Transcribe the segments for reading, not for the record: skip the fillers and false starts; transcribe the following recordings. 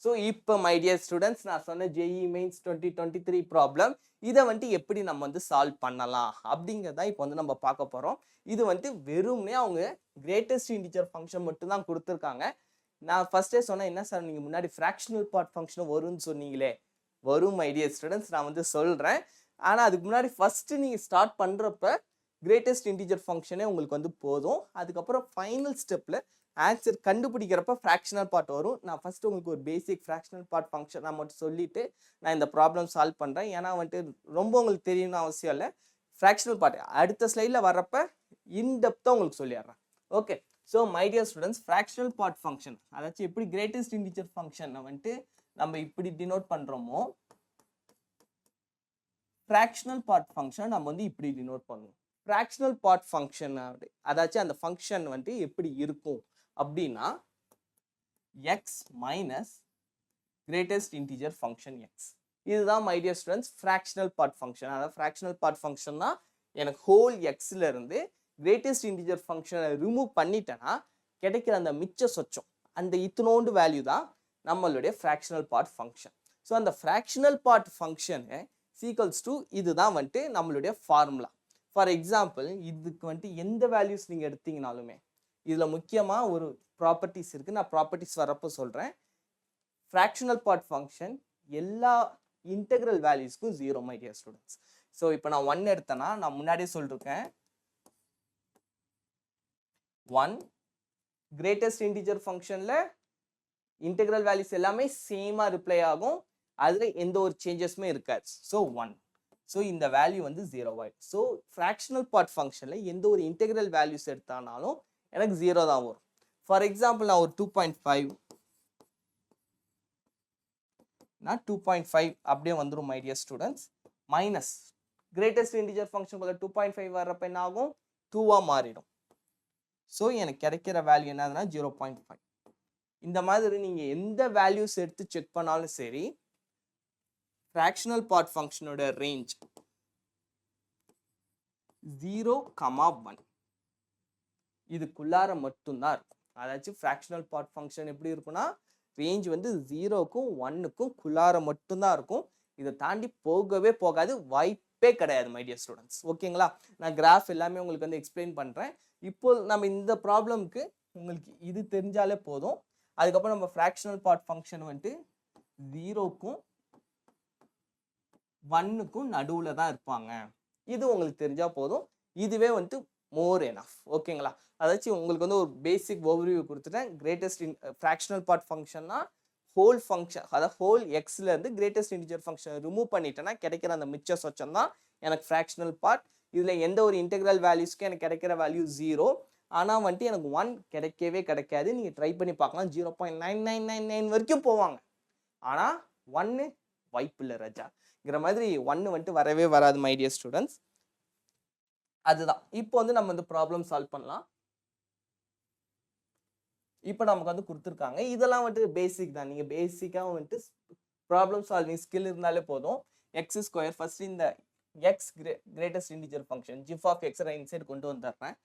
So இப்போ my dear students நான் சொன்ன ஜேஇ மெயின்ஸ் 2023 ப்ராப்ளம் இதை வந்துட்டு எப்படி நம்ம வந்து சால்வ் பண்ணலாம் அப்படிங்கிறத இப்போ வந்து நம்ம பார்க்க போகிறோம். இது வந்துட்டு வெறும்னே அவங்க கிரேட்டஸ்ட் இன்டிஜர் ஃபங்க்ஷன் மட்டும் தான் கொடுத்துருக்காங்க. நான் ஃபர்ஸ்டே சொன்னேன், என்ன சார் நீங்கள் முன்னாடி ஃப்ராக்ஷனல் பார்ட் ஃபங்க்ஷன் வரும்னு சொன்னீங்களே. வரும் மை டியர் ஸ்டூடெண்ட்ஸ், நான் வந்து சொல்கிறேன். ஆனால் அதுக்கு முன்னாடி ஃபஸ்ட்டு நீங்கள் ஸ்டார்ட் பண்ணுறப்ப கிரேட்டஸ்ட் இன்டிஜர் ஃபங்க்ஷனே உங்களுக்கு வந்து போதும். அதுக்கப்புறம் ஃபைனல் ஸ்டெப்பில் ஆன்சர் கண்டுபிடிக்கிறப்ப ஃப்ராக்ஷனல் பார்ட் வரும். நான் ஃபஸ்ட்டு உங்களுக்கு ஒரு பேசிக் ஃப்ராக்ஷனல் பார்ட் ஃபங்க்ஷன் நான் மட்டும் சொல்லிவிட்டு நான் இந்த ப்ராப்ளம் சால்வ் பண்ணுறேன். ஏன்னா வந்துட்டு ரொம்ப உங்களுக்கு தெரியணும்னு அவசியம் இல்லை. ஃப்ராக்ஷனல் பார்ட் அடுத்த ஸ்லைடில் வர்றப்ப இன்டெப்த்தாக உங்களுக்கு சொல்லிடுறேன். Okay, so my dear students, fractional part function அதாச்சும் எப்படி கிரேட்டஸ்ட் இன்டிஜர் ஃபங்க்ஷனை வந்துட்டு நம்ம இப்படி டினோட் பண்ணுறோமோ, ஃப்ராக்ஷனல் பார்ட் ஃபங்க்ஷன் நம்ம வந்து இப்படி டினோட் பண்ணுவோம். ஃப்ராக்ஷனல் பார்ட் ஃபங்க்ஷன் அதாச்சும் அந்த ஃபங்க்ஷன் வந்துட்டு எப்படி இருக்கும் அப்படின்னா x minus greatest integer function x. இதுதான் my dear students fractional part function. அதாவது ஃப்ராக்ஷனல் பார்ட் ஃபங்க்ஷன்னா எனக்கு ஹோல் எக்ஸ்ல இருந்து கிரேட்டஸ்ட் இன்டிஜர் ஃபங்க்ஷனை ரிமூவ் பண்ணிட்டேன்னா கிடைக்கிற அந்த மிச்ச சொச்சம் அந்த இத்தனோண்டு வேல்யூ தான் நம்மளுடைய ஃப்ராக்ஷனல் பார்ட் ஃபங்க்ஷன். ஸோ அந்த ஃப்ராக்ஷனல் பார்ட் ஃபங்க்ஷனு சீக்வல்ஸ் டு இதுதான் வந்துட்டு நம்மளுடைய ஃபார்முலா. ஃபார் எக்ஸாம்பிள் இதுக்கு வந்துட்டு எந்த வேல்யூஸ் நீங்கள் எடுத்தீங்கனாலுமே இதில் முக்கியமாக ஒரு ப்ராப்பர்ட்டிஸ் இருக்குது. நான் ப்ராப்பர்ட்டிஸ் வரப்போ சொல்கிறேன். ஃப்ராக்ஷனல் பார்ட் ஃபங்க்ஷன் எல்லா இன்டெக்ரல் வேல்யூஸ்க்கும் 0 மை டியர் ஸ்டூடெண்ட்ஸ். ஸோ இப்போ நான் 1 எடுத்தேன்னா நான் முன்னாடியே சொல்லியிருக்கேன் 1 கிரேட்டஸ்ட் இன்டிஜர் ஃபங்க்ஷனில் இன்டெக்ரல் வேல்யூஸ் எல்லாமே சேமாக ரிப்ளை ஆகும். அதில் எந்த ஒரு சேஞ்சஸுமே இருக்காது. ஸோ 1. ஸோ இந்த வேல்யூ வந்து 0 ஆயிடும். ஸோ ஃப்ராக்ஷனல் பார்ட் ஃபங்க்ஷனில் எந்த ஒரு இன்டெக்ரல் வேல்யூஸ் எடுத்தானாலும் எனக்கு 0 தான் வரும். ஃபார் எக்ஸாம்பிள் நான் ஒரு 2.5 நான் 2.5 அப்படியே வந்துடும் my dear students. Minus greatest integer function போல 2.5 வர்றப்ப என்ன ஆகும், 2ஆக மாறிடும். ஸோ எனக்கு கிடைக்கிற வேல்யூ என்னதுன்னா 0.5. இந்த மாதிரி நீங்கள் எந்த வேல்யூஸ் எடுத்து செக் பண்ணாலும் சரி, ஃப்ராக்ஷனல் பார்ட் ஃபங்க்ஷனோட ரேஞ்ச் 0,1 இதுக்குள்ளார மட்டும்தான் இருக்கும். அதாச்சும் ஃப்ராக்ஷனல் பார்ட் ஃபங்க்ஷன் எப்படி இருக்குன்னா ரேஞ்ச் வந்து 0க்கும் 1க்கும் குள்ளார மட்டும்தான் இருக்கும். இதை தாண்டி போகவே போகாது, வாய்ப்பே கிடையாது மை டியர் ஸ்டூடெண்ட்ஸ். ஓகேங்களா, நான் கிராஃப் எல்லாமே உங்களுக்கு வந்து எக்ஸ்பிளைன் பண்ணுறேன். இப்போ நம்ம இந்த ப்ராப்ளம்க்கு உங்களுக்கு இது தெரிஞ்சாலே போதும். அதுக்கப்புறம் நம்ம ஃப்ராக்ஷனல் பார்ட் ஃபங்க்ஷன் வந்துட்டு 0க்கும் 1க்கும் நடுவில் தான் இருப்பாங்க. இது உங்களுக்கு தெரிஞ்சால் போதும். இதுவே வந்துட்டு மோர் எனஃப். ஓகேங்களா, அதாச்சும் உங்களுக்கு வந்து ஒரு பேசிக் ஓவர்வியூ கொடுத்துட்டேன். கிரேட்டஸ்ட் ஃப்ராக்ஷனல் பார்ட் ஃபங்க்ஷன்னா ஹோல் ஃபங்க்ஷன், அதாவது ஹோல் எக்ஸ்ல இருந்து கிரேட்டஸ்ட் இன்டிஜர் ஃபங்க்ஷனை ரிமூவ் பண்ணிட்டேன்னா கிடைக்கிற அந்த மிச்ச சொச்சம் தான் எனக்கு ஃப்ராக்ஷனல் பார்ட். இதில் எந்த ஒரு இன்டெக்ரல் வேல்யூஸ்க்கு எனக்கு கிடைக்கிற வேல்யூ 0. ஆனால் வந்துட்டு எனக்கு 1 கிடைக்கவே கிடைக்காது. நீங்கள் ட்ரை பண்ணி பார்க்கலாம், 0.9999 வரைக்கும் போவாங்க. ஆனால் 1 வாய்ப்பு இல்லை ரஜாங்கிற மாதிரி 1 வந்துட்டு வரவே வராது மை டியர் ஸ்டூடெண்ட்ஸ். அதுதான் இப்போ வந்து நம்ம இந்த ப்ராப்ளம் சால்வ் பண்ணலாம். இப்போ நமக்கு வந்து கொடுத்துருக்காங்க. இதெல்லாம் வந்துட்டு பேசிக் தான். நீங்கள் பேசிக்காக வந்துட்டு ப்ராப்ளம் சால்விங் ஸ்கில் இருந்தாலே போதும். எக்ஸ் ஸ்கொயர் ஃபர்ஸ்ட் இந்த x greatest integer function gif of x inside கொண்டு வந்துடுறேன்.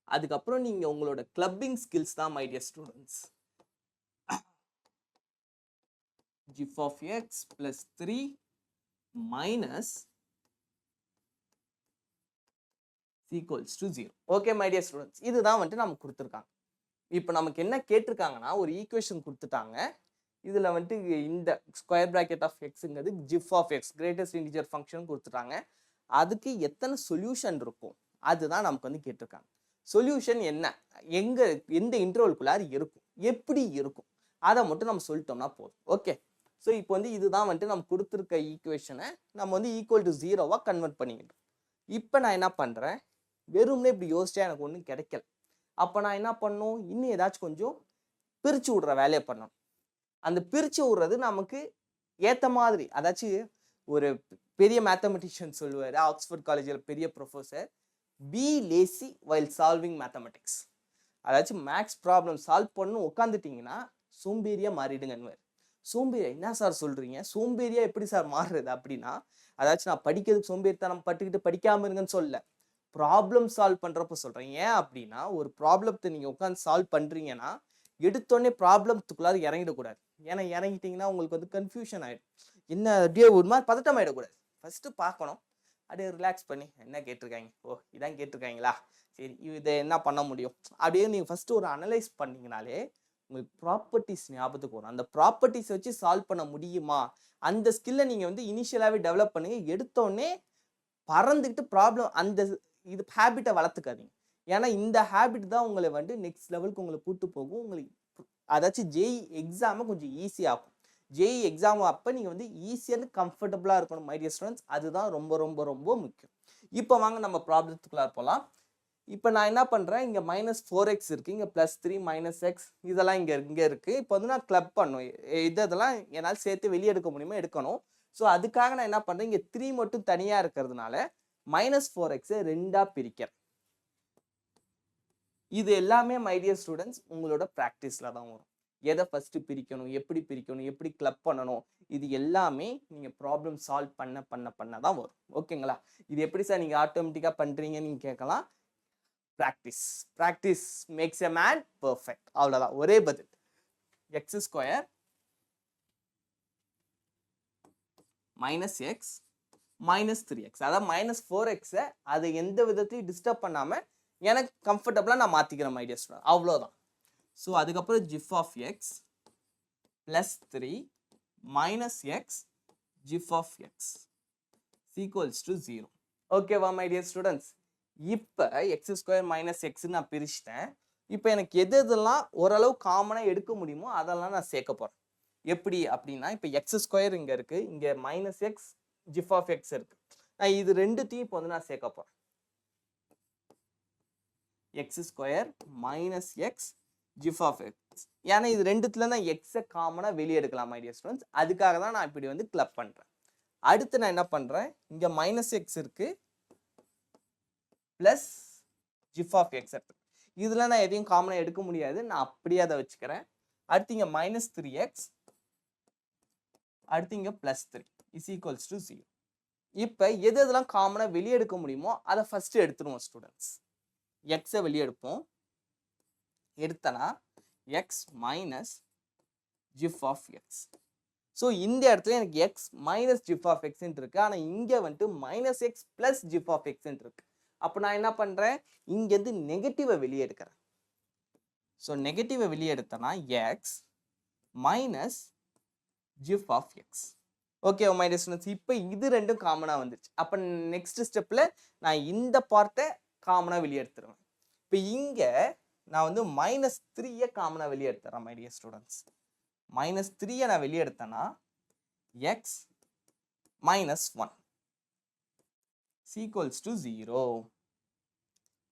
அதுக்கப்புறம் நீங்கள் உங்களோட கிளப்பிங் ஸ்கில்ஸ் தான் my dear students. Gif of x plus 3 minus equals to 0. Okay my dear students, இதுதான் வந்துட்டு நமக்கு கொடுத்துருக்காங்க. இப்போ நமக்கு என்ன கேட்டிருக்காங்கன்னா ஒரு ஈக்குவேஷன் கொடுத்துட்டாங்க. இதில் வந்துட்டு இந்த ஸ்கொயர் பிராக்கெட் ஆஃப் எக்ஸுங்கிறது GIF of x greatest integer function கொடுத்துட்டாங்க. அதுக்கு எத்தனை சொல்யூஷன் இருக்கும் அதுதான் நமக்கு வந்து கேட்டிருக்காங்க. சொல்யூஷன் என்ன, எந்த இன்டர்வல்குள்ளார் இருக்கும், எப்படி இருக்கும், அதை மட்டும் நம்ம சொல்லிட்டோம்னா போதும். ஓகே, ஸோ இப்போ வந்து இதுதான் வந்துட்டு நம்ம கொடுத்துருக்க ஈக்குவேஷனை நம்ம வந்து ஈக்குவல் டு 0வா கன்வெர்ட் பண்ணிக்கிட்டோம். இப்போ நான் என்ன பண்ணுறேன், வெறும்னே இப்படி யோசிச்சா எனக்கு ஒன்றும் கிடைக்கல. அப்போ நான் என்ன பண்ணணும், இன்னும் ஏதாச்சும் கொஞ்சம் பிரித்து விட்ற வேலையை பண்ணணும். அந்த பிரித்து விட்றது நமக்கு ஏற்ற மாதிரி, அதாச்சும் ஒரு பெரிய மேத்தமெட்டிஷியன் சொல்லுவார், ஆக்ஸ்ஃபோர்ட் காலேஜில் பெரிய professor, B lazy while solving mathematics. அதாச்சும் மேக்ஸ் ப்ராப்ளம் சால்வ் பண்ணணும் உட்காந்துட்டிங்கன்னா சோம்பேறியாக மாறிடுங்கன்னு. சோம்பேறியா என்ன சார் சொல்கிறீங்க, சோம்பேறியா எப்படி சார் மாறுறது அப்படின்னா, அதாச்சும் நான் படிக்கிறதுக்கு சோம்பேறித்தனம் பட்டுக்கிட்டு படிக்காமல் இருங்கன்னு சொல்ல, ப்ராப்ளம் சால்வ் பண்ணுறப்ப சொல்கிறேன். ஏன் அப்படின்னா ஒரு ப்ராப்ளத்தை நீங்கள் உட்காந்து சால்வ் பண்ணுறீங்கன்னா எடுத்தோடனே ப்ராப்ளத்துக்குள்ளார இறங்கிடக்கூடாது. ஏன்னா இறங்கிட்டிங்கன்னா உங்களுக்கு வந்து கன்ஃபியூஷன் ஆகிடும். என்ன அப்படியே ஒரு மாதிரி பதட்டம் ஆகிடக்கூடாது. ஃபஸ்ட்டு பார்க்கணும், அப்படியே ரிலாக்ஸ் பண்ணி என்ன கேட்டிருக்காங்க, ஓ இதான் கேட்டிருக்காங்களா, சரி இதை என்ன பண்ண முடியும் அப்படியே நீங்கள் ஃபஸ்ட்டு ஒரு அனலைஸ் பண்ணிங்கனாலே உங்களுக்கு ப்ராப்பர்ட்டிஸ் ஞாபகத்துக்கு வரும். அந்த ப்ராப்பர்ட்டிஸ் வச்சு சால்வ் பண்ண முடியுமா, அந்த ஸ்கில்லை நீங்கள் வந்து இனிஷியலாகவே டெவலப் பண்ணுங்க. எடுத்தோடனே பறந்துக்கிட்டு ப்ராப்ளம் அந்த இது ஹேபிட்டை வளர்த்துக்காதீங்க. ஏன்னா இந்த ஹேபிட் தான் உங்களை வந்து நெக்ஸ்ட் லெவலுக்கு உங்களை கூட்டு போகும். உங்களுக்கு அதாச்சும் ஜேஇ எக்ஸாமை கொஞ்சம் ஈஸியாகும். ஜேஇ எக்ஸாம் அப்போ நீங்கள் வந்து ஈஸியாக கம்ஃபர்டபுளாக இருக்கணும் மை டியர் ஸ்டூடெண்ட்ஸ். அதுதான் ரொம்ப ரொம்ப ரொம்ப முக்கியம். இப்போ வாங்க நம்ம ப்ராப்ளத்துக்குள்ளே போகலாம். இப்போ நான் என்ன பண்ணுறேன், இங்கே -4x இருக்குது, இங்கே +3 -x இதெல்லாம் இங்கே இருக்குது. இப்போ வந்து நான் கிளப் பண்ணும் இதெல்லாம் என்னால் சேர்த்து வெளியே எடுக்க முடியுமா, எடுக்கணும். ஸோ அதுக்காக நான் என்ன பண்ணுறேன், இங்கே 3 மட்டும் தனியாக இருக்கிறதுனால -4xஐ 2ஆக பிரிக்கிறேன். இது எல்லாமே மை டியர் ஸ்டூடெண்ட்ஸ் உங்களோட ப்ராக்டிஸில் தான் வரும். எதை ஃபஸ்ட்டு பிரிக்கணும், எப்படி பிரிக்கணும், எப்படி கிளப் பண்ணணும், இது எல்லாமே நீங்கள் ப்ராப்ளம் சால்வ் பண்ண தான் வரும். ஓகேங்களா? இது எப்படி சார் நீங்கள் ஆட்டோமேட்டிக்காக பண்ணுறீங்கன்னு நீங்கள் கேட்கலாம். Practice makes a man perfect. அவ்வளோதான், ஒரே பதில். x² -x -3x, அதாவது -4xஐ அதை எந்த விதத்தையும் டிஸ்டர்ப் பண்ணாமல் எனக்கு கம்ஃபர்டபுளாக நான் மாற்றிக்கிறேன் மை டியர் ஸ்டூடெண்ட். அவ்வளோதான். ஸோ அதுக்கப்புறம் gif of x +3 -x gif of x equals to 0. ஓகேவா மை டியர் ஸ்டூடெண்ட்ஸ்? இப்போ x² -x நான் பிரிச்சிட்டேன். இப்போ எனக்கு எதெல்லாம் ஓரளவு காமனாக எடுக்க முடியுமோ அதெல்லாம் நான் சேர்க்க போகிறேன். எப்படி அப்படின்னா, இப்போ x² இங்கே இருக்குது, இங்கே -x gif of x இருக்குது. நான் இது ரெண்டுத்தையும் இப்போ வந்து நான் சேர்க்க போகிறேன். x² -x gif of x. ஏன்னா இது ரெண்டுத்துல தான் எக்ஸை காமனாக வெளியே எடுக்கலாம் மை டியர் ஸ்டூடெண்ட்ஸ். அதுக்காக தான் நான் இப்படி வந்து கிளப் பண்ணுறேன். அடுத்து நான் என்ன பண்ணுறேன், இங்கே -x இருக்குது ப்ளஸ் gif of x இருக்கு. இதில் நான் எதையும் காமனாக எடுக்க முடியாது, நான் அப்படியே அதை வச்சுக்கிறேன். அடுத்து இங்கே -3x, அடுத்து இங்கே +3 is equals to 0. இப்போ எதெல்லாம் காமனாக வெளியே எடுக்க முடியுமோ அதை ஃபஸ்ட்டு எடுத்துருவோம் ஸ்டூடெண்ட்ஸ். எக்ஸை வெளியே எடுப்போம். எடுத்தனா x -gif of x. So இந்த இடத்துல எனக்கு x -gif of x இருக்கு. ஆனால் இங்கே வந்துட்டு -x + gif of x இருக்கு. அப்போ நான் என்ன பண்ணுறேன், இங்கேருந்து நெகட்டிவை வெளியே எடுக்கிறேன். ஸோ நெகட்டிவை வெளியே எடுத்தனா x -gif of x. Okay my dear students, இப்போ இது ரெண்டும் காமனாக வந்துருச்சு. அப்போ நெக்ஸ்ட் ஸ்டெப்பில் நான் இந்த பார்ட்டை காமனாக வெளியே எடுத்துருவேன். இப்போ இங்கே நான் வந்து -3ஐ காமனாக வெளியே எடுத்துறேன் மை டியர் ஸ்டூடெண்ட்ஸ். -3ஐ நான் வெளியே எடுத்தேன்னா x -1 equals to 0.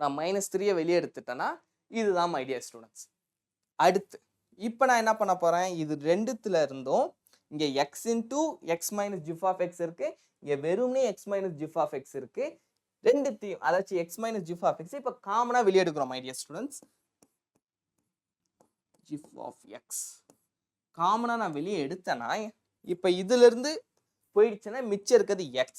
நான் -3ஐ வெளியே எடுத்துட்டேன்னா இதுதான் மை டியர் ஸ்டூடெண்ட்ஸ். அடுத்து இப்போ நான் என்ன பண்ண போகிறேன், இது ரெண்டுத்துல இருந்தும் இங்கே x × x - gif of x இருக்கு, இங்கே வெறும்னே x - gif of x இருக்கு. ரெண்டுத்தையும் அதாச்சும் x - gif of x இப்போ காமனாக வெளியே எடுக்கிறோம் my dear students. gif of x காமனாக நான் வெளியே எடுத்தேன்னா இப்போ இதிலிருந்து போயிடுச்சுன்னா மிச்சம் இருக்கிறது x.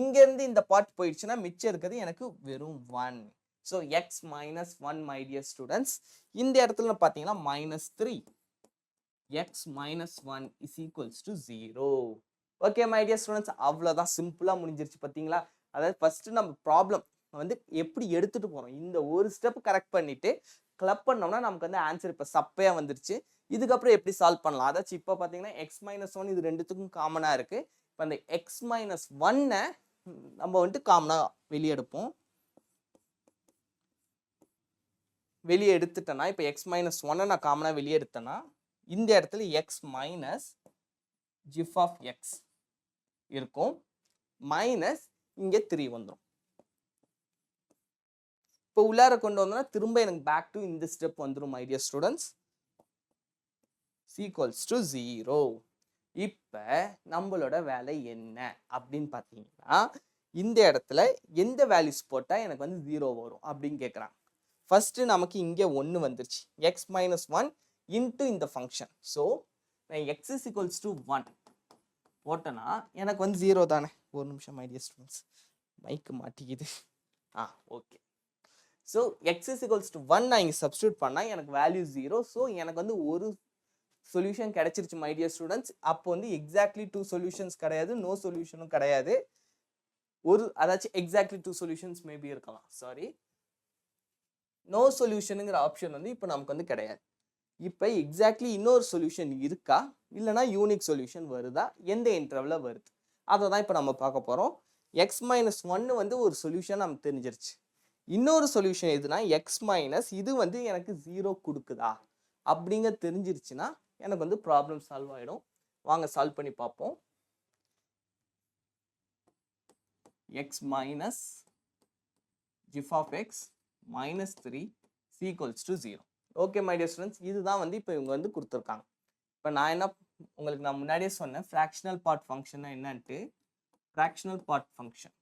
இங்கேருந்து இந்த பார்ட் போயிடுச்சுன்னா மிச்சம் இருக்கிறது எனக்கு வெறும் 1. So x -1 my dear students. இந்த இடத்துல பார்த்தீங்கன்னா -3 x -1 is equals to 0. Okay my dear students, அவ்வளோதான், சிம்பிளாக முடிஞ்சிருச்சு. பார்த்தீங்களா? அதாவது ஃபஸ்ட்டு நம்ம ப்ராப்ளம் வந்து எப்படி எடுத்துகிட்டு போகிறோம், இந்த ஒரு ஸ்டெப் கரெக்ட் பண்ணிவிட்டு கிளப் பண்ணோம்னா நமக்கு வந்து ஆன்சர் இப்போ சப்பையாக வந்துருச்சு. இதுக்கப்புறம் எப்படி சால்வ் பண்ணலாம், அதாச்சும் இப்போ பார்த்தீங்கன்னா x -1 இது ரெண்டுத்துக்கும் காமனாக இருக்குது. இப்போ அந்த x -1ஐ நம்ம வந்துட்டு காமனாக வெளியே எடுப்போம். வெளியே எடுத்துட்டேன்னா இப்போ x -1ஐ நான் காமனாக வெளியே எடுத்தேன்னா இந்த இடத்துல x -gif of x இருக்கும், மைனஸ் இங்கே 3 வந்துடும். இப்போ உள்ளார கொண்டு வந்தோம்னா திரும்ப எனக்கு பேக் டு இந்த ஸ்டெப் வந்துடும் my dear students. equals to 0. இப்போ நம்மளோட வேலை என்ன அப்படின்னு பார்த்தீங்கன்னா, இந்த இடத்துல எந்த வேல்யூஸ் போட்டால் எனக்கு வந்து 0 வரும் அப்படின்னு கேட்குறாங்க. ஃபஸ்ட்டு நமக்கு இங்கே 1 வந்துருச்சு, x -1 இன்ட்டு இந்த ஃபங்க்ஷன். ஸோ நான் x is equals to 1 போட்டேன்னா எனக்கு வந்து 0 தானே. ஒரு நிமிஷம் மை டியர் ஸ்டூடெண்ட்ஸ், மைக்கு மாட்டிக்குது. Okay. So x is equals to 1 நான் இங்கே சப்ஸ்டியூட் பண்ணால் எனக்கு வேல்யூ 0. ஸோ எனக்கு வந்து ஒரு சொல்யூஷன் கிடைச்சிருச்சு மை டியர் ஸ்டூடெண்ட்ஸ். அப்போ வந்து எக்ஸாக்ட்லி 2 சொல்யூஷன்ஸ் கிடையாது, நோ சொல்யூஷனும் கிடையாது. அதாச்சும் எக்ஸாக்ட்லி 2 சொல்யூஷன்ஸ் மேபி இருக்கலாம். சாரி, நோ சொல்யூஷனுங்கிற ஆப்ஷன் வந்து இப்போ நமக்கு வந்து கிடையாது. இப்போ எக்ஸாக்ட்லி இன்னொரு சொல்யூஷன் இருக்கா, இல்லைனா யூனிக் சொல்யூஷன் வருதா, எந்த இன்டர்வலில் வருது, அதை தான் இப்போ நம்ம பார்க்க போகிறோம். எக்ஸ் மைனஸ் 1 வந்து ஒரு சொல்யூஷன் நமக்கு தெரிஞ்சிருச்சு. இன்னொரு சொல்யூஷன் எதுனா எக்ஸ் மைனஸ் இது வந்து எனக்கு 0 கொடுக்குதா அப்படிங்க தெரிஞ்சிருச்சுன்னா எனக்கு வந்து ப்ராப்ளம் சால்வ் ஆகிடும். வாங்க சால்வ் பண்ணி பார்ப்போம். X minus gif of x minus 3 equals to 0. Okay my dear students, இதுதான் வந்து இப்போ இவங்க வந்து கொடுத்துருக்காங்க. இப்போ நான் முன்னாடியே சொன்னேன் ஃப்ராக்ஷனல் பார்ட் ஃபங்க்ஷன் என்னன்ட்டு. Fractional part function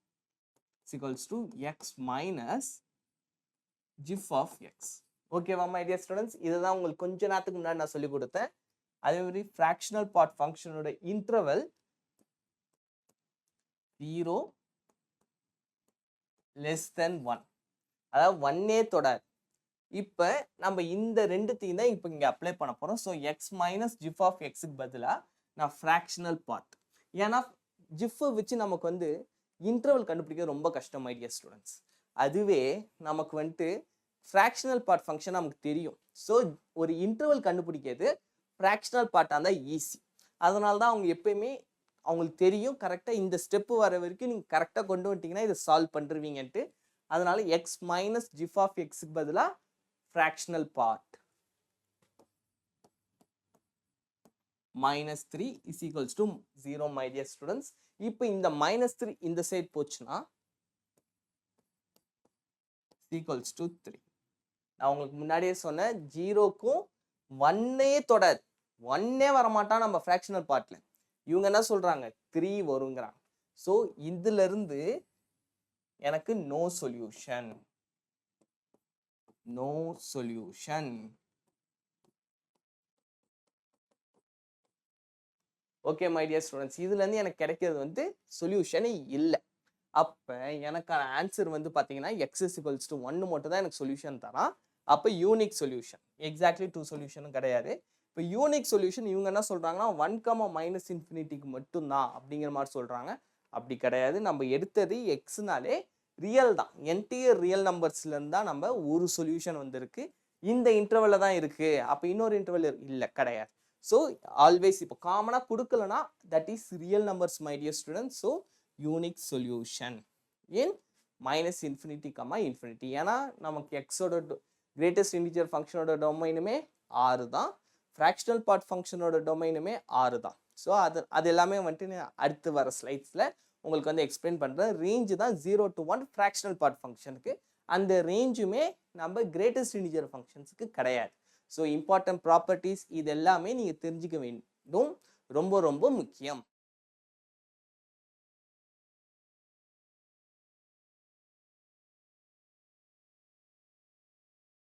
equals to x minus gif of x. ஓகேவா மை டியர் ஸ்டூடெண்ட்ஸ், இதுதான் உங்களுக்கு கொஞ்ச நேரத்துக்கு முன்னாடி நான் சொல்லி கொடுத்தேன். அதே மாதிரி ஃப்ராக்ஷனல் பார்ட் ஃபங்க்ஷனோட இன்டர்வல் 0 less than 1, அதாவது 1 தொடாது. இப்போ நம்ம இந்த ரெண்டுத்தையும் தான் இப்போ இங்கே அப்ளை பண்ண போகிறோம். So x minus gif of எக்ஸுக்கு பதிலாக நான் ஃப்ராக்ஷனல் பார்ட், ஏன்னா ஜிஃபை வச்சு நமக்கு வந்து இன்டர்வல் கண்டுபிடிக்க ரொம்ப கஷ்டம் மை டியர் ஸ்டூடெண்ட்ஸ். அதுவே நமக்கு வந்துட்டு ஃப்ராக்ஷனல் பார்ட் ஃபங்க்ஷன் நமக்கு தெரியும். ஸோ ஒரு இன்டர்வல் கண்டுபிடிக்கிறது ஃப்ராக்ஷனல் பார்ட்டாக இருந்தால் ஈஸி. அதனால தான் அவங்க எப்பயுமே அவங்களுக்கு தெரியும் கரெக்டாக இந்த ஸ்டெப்பு வர வரைக்கும் நீங்கள் கரெக்டாக கொண்டு வந்துட்டீங்கன்னா இதை சால்வ் பண்ணுருவீங்கன்ட்டு. அதனால எக்ஸ் மைனஸ் ஜிஃப் ஆஃப் எக்ஸுக்கு பதிலாக fractional part minus 3 is equals to 0 my dear students. இப்போ இந்த minus 3 இந்த சைடு போச்சுன்னா equals to 3. நான் உங்களுக்கு முன்னாடியே சொன்னேன் 0க்கும் 1 தொடாது, 1 வரமாட்டான் நம்ம fractional partல. இவங்க என்ன சொல்றாங்க 3 வருங்கிறாங்க. ஸோ இதுல இருந்து எனக்கு no solution. No solution. Okay my dear students, இதுல இருந்து எனக்கு கிடைக்கிறது வந்து சொல்யூஷனே இல்லை. அப்ப எனக்கான ஆன்சர் வந்து பாத்தீங்கன்னா எக்ஸ் இஸ் ஈக்குவல்ஸ் டு 1 மட்டும் தான் எனக்கு சொல்யூஷன் தரான். அப்ப யூனிக் சொல்யூஷன், எக்ஸாக்ட்லி 2 சொல்யூஷனும் கிடையாது. இப்போ யூனிக் சொல்யூஷன் இவங்க என்ன சொல்றாங்கன்னா 1, மைனஸ் இன்ஃபினிட்டிக்கு மட்டும்தான் அப்படிங்கிற மாதிரி சொல்றாங்க. அப்படி கிடையாது. நம்ம எடுத்தது எக்ஸ்னாலே ரியல் தான், என்டையர் ரியல் நம்பர்ஸ்ல இருந்தா நம்ம ஒரு சொல்யூஷன் வந்திருக்கு, இந்த இன்டர்வல்ல தான் இருக்கு. அப்ப இன்னொரு இன்டர்வல் இல்லை, கிடையாது. ஸோ ஆல்வேஸ் இப்போ காமனாக கொடுக்கலனா that is real numbers my dear student. So unique solution in minus infinity comma infinity. ஏன்னா நமக்கு எக்ஸோட கிரேட்டஸ்ட் இன்டிஜர் ஃபங்க்ஷனோட டொமைனுமே 6 தான், ஃப்ராக்ஷனல் பார்ட் ஃபங்க்ஷனோட டொமைனுமே 6 தான். ஸோ அது எல்லாமே வந்துட்டு அடுத்து வர ஸ்லைட்ஸில் உங்களுக்கு வந்து எக்ஸ்பிளைன் பண்ணுறேன். ரேஞ்சு தான் 0 to 1 ஃப்ராக்ஷனல் பார்ட் ஃபங்க்ஷனுக்கு, அந்த ரேஞ்சுமே நம்ம கிரேட்டஸ்ட் இன்டிஜர் ஃபங்க்ஷன்ஸுக்கு கிடையாது. ஸோ இம்பார்ட்டன்ட் ப்ராப்பர்ட்டிஸ் இது எல்லாமே நீங்கள் தெரிஞ்சுக்க வேண்டும், ரொம்ப ரொம்ப முக்கியம்.